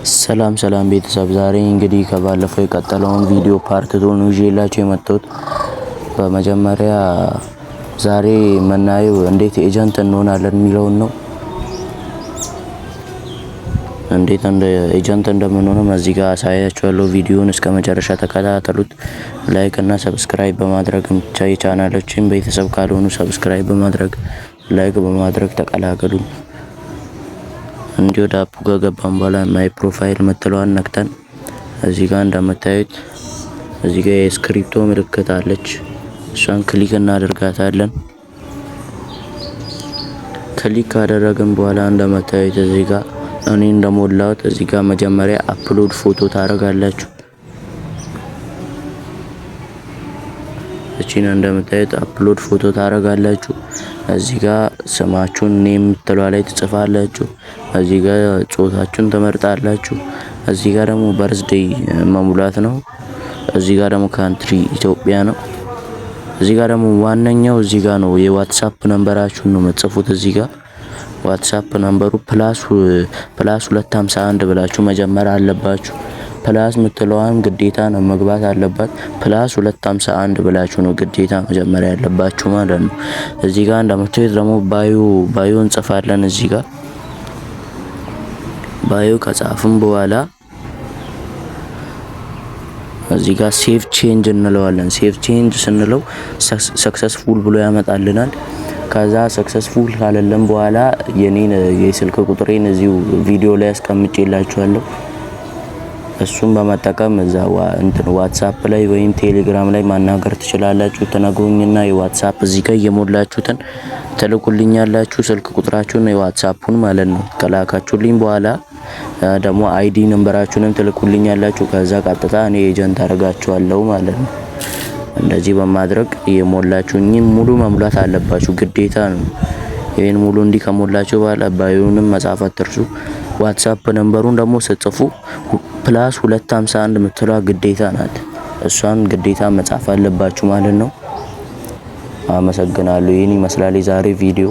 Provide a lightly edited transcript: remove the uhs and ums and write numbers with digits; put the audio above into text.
ሰላም ሰላም ቤተሰብ፣ ዛሬ እንግዲህ ከባለፈው የቀጠለውን ቪዲዮ ፓርት 2 ነው ይዤላችሁ የመጣሁት። በመጀመሪያ ዛሬ የምናየው እንዴት ኤጀንት እንሆናለን የሚለውን ነው። እንዴት ኤጀንት እንደምንሆነው እዚህ ጋር አሳያችኋለሁ። ቪዲዮውን እስከ መጨረሻ ተከታተሉት። ላይክ እና ሰብስክራይብ በማድረግ ብቻ የቻናላችን ቤተሰብ ካልሆኑ ሰብስክራይብ በማድረግ ላይክ በማድረግ ተቀላቀሉን። እንዲሁ ዳፑ ከገባን በኋላ ማይ ፕሮፋይል መጥለዋን ነክተን እዚህ ጋር እንደምታዩት እዚህ ጋር የስክሪፕቶ ምልክት አለች። እሷን ክሊክ እናደርጋታለን። ክሊክ ካደረግን በኋላ እንደምታዩት እዚህ ጋር እኔ እንደሞላሁት እዚህ ጋር መጀመሪያ አፕሎድ ፎቶ ታደርጋላችሁ። እቺን እንደምታዩት አፕሎድ ፎቶ ታደርጋላችሁ። እዚህ ጋር ስማችሁን ኔም የምትለዋ ላይ ትጽፋላችሁ። እዚህ ጋር ጾታችሁን ትመርጣላችሁ። እዚህ ጋር ደግሞ በርዝዴይ መሙላት ነው። እዚህ ጋር ደግሞ ካንትሪ ኢትዮጵያ ነው። እዚህ ጋር ደግሞ ዋነኛው እዚህ ጋር ነው የዋትስአፕ ነምበራችሁን ነው የምትጽፉት። እዚህ ጋር ዋትስአፕ ነምበሩ ፕላስ 251 ብላችሁ መጀመር አለባችሁ። ፕላስ ምትለዋን ግዴታ ነው መግባት አለባት። ፕላስ 251 ብላችሁ ነው ግዴታ መጀመር ያለባችሁ ማለት ነው። እዚህ ጋር እንደምታዩት ደግሞ ባዮ እንጽፋለን። እዚህ ጋር ባዮ ከጻፍን በኋላ እዚህ ጋር ሴቭ ቼንጅ እንለዋለን። ሴቭ ቼንጅ ስንለው ሰክሰስፉል ብሎ ያመጣልናል። ከዛ ሰክሰስፉል ካለልን በኋላ የኔን የስልክ ቁጥሬን እዚሁ ቪዲዮ ላይ አስቀምጬላችኋለሁ። እሱን በመጠቀም እዛ ዋትስአፕ ላይ ወይም ቴሌግራም ላይ ማናገር ትችላላችሁ። ተነግሩኝና የዋትስአፕ እዚህ ጋር እየሞላችሁትን ትልኩልኛላችሁ። ስልክ ቁጥራችሁን የዋትስአፑን ማለት ነው። ከላካችሁልኝ በኋላ ደግሞ አይዲ ነምበራችሁንም ትልኩልኛላችሁ። ከዛ ቀጥታ እኔ ኤጀንት አደርጋችኋለሁ ማለት ነው። እንደዚህ በማድረግ እየሞላችሁኝ ሙሉ መሙላት አለባችሁ፣ ግዴታ ነው። ይሄን ሙሉ እንዲህ ከሞላችሁ በኋላ ባዮንም መጻፍ አትርሱ። ዋትስአፕ ነምበሩን ደግሞ ስትጽፉ ፕላስ 251 የምትለዋ ግዴታ ናት። እሷን ግዴታ መጻፍ አለባችሁ ማለት ነው። አመሰግናለሁ። ይሄን ይመስላል የዛሬ ቪዲዮ።